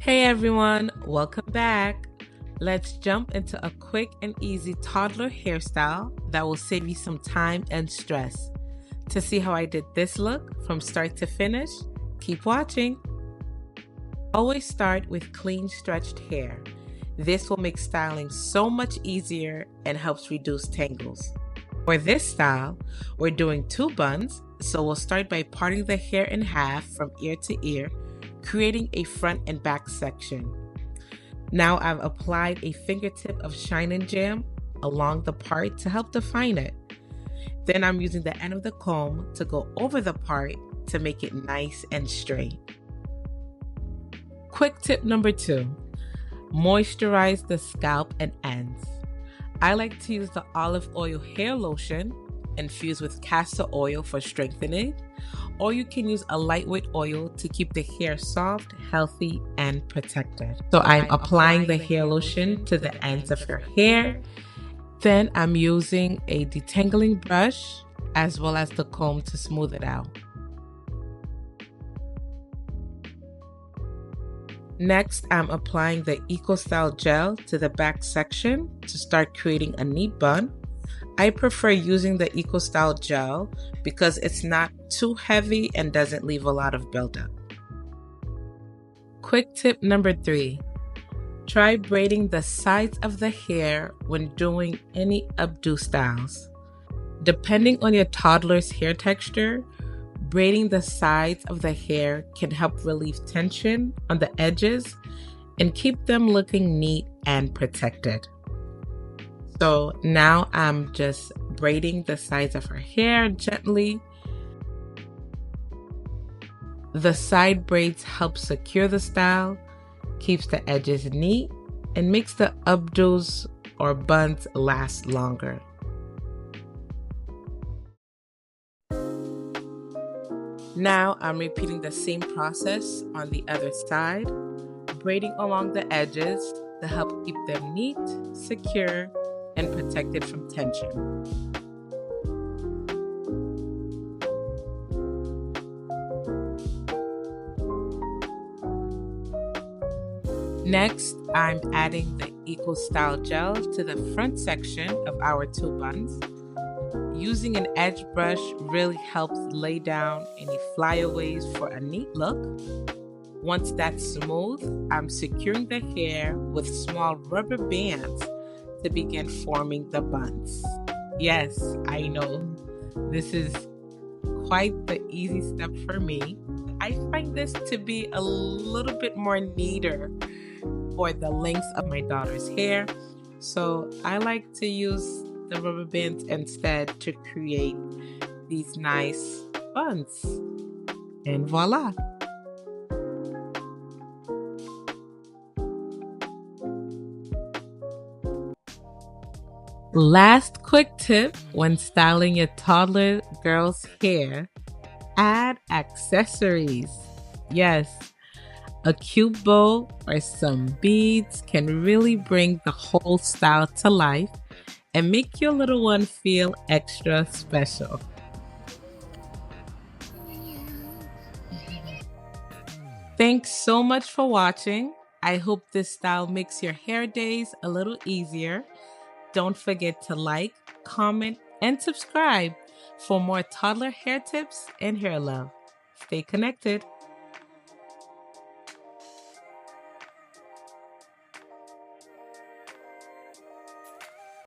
Hey everyone, welcome back. Let's jump into a quick and easy toddler hairstyle that will save you some time and stress. To see how I did this look from start to finish, keep watching. Always start with clean stretched hair. This will make styling so much easier and helps reduce tangles. For this style, we're doing 2 buns, so we'll start by parting the hair in half from ear to ear, creating a front and back section. Now I've applied a fingertip of Shine and Jam along the part to help define it. Then I'm using the end of the comb to go over the part to make it nice and straight. Quick tip number 2, moisturize the scalp and ends. I like to use the olive oil hair lotion infused with castor oil for strengthening, or you can use a lightweight oil to keep the hair soft, healthy, and protected. So I'm applying the hair lotion to the ends of your hair. Then I'm using a detangling brush as well as the comb to smooth it out. Next, I'm applying the EcoStyle gel to the back section to start creating a neat bun. I prefer using the EcoStyle gel because it's not too heavy and doesn't leave a lot of buildup. Quick tip number 3, try braiding the sides of the hair when doing any updo styles. Depending on your toddler's hair texture, braiding the sides of the hair can help relieve tension on the edges and keep them looking neat and protected. So now I'm just braiding the sides of her hair gently. The side braids help secure the style, keeps the edges neat, and makes the updos or buns last longer. Now I'm repeating the same process on the other side, braiding along the edges to help keep them neat, secure, and protected from tension. Next, I'm adding the EcoStyle gel to the front section of our 2 buns. Using an edge brush really helps lay down any flyaways for a neat look. Once that's smooth, I'm securing the hair with small rubber bands to begin forming the buns. Yes, I know, this is quite the easy step for me. I find this to be a little bit more neater for the length of my daughter's hair, so I like to use the rubber bands instead to create these nice buns. And voila! Last quick tip when styling your toddler girl's hair, add accessories. Yes, a cute bow or some beads can really bring the whole style to life and make your little one feel extra special. Thanks so much for watching. I hope this style makes your hair days a little easier. Don't forget to like, comment, and subscribe for more toddler hair tips and hair love. Stay connected.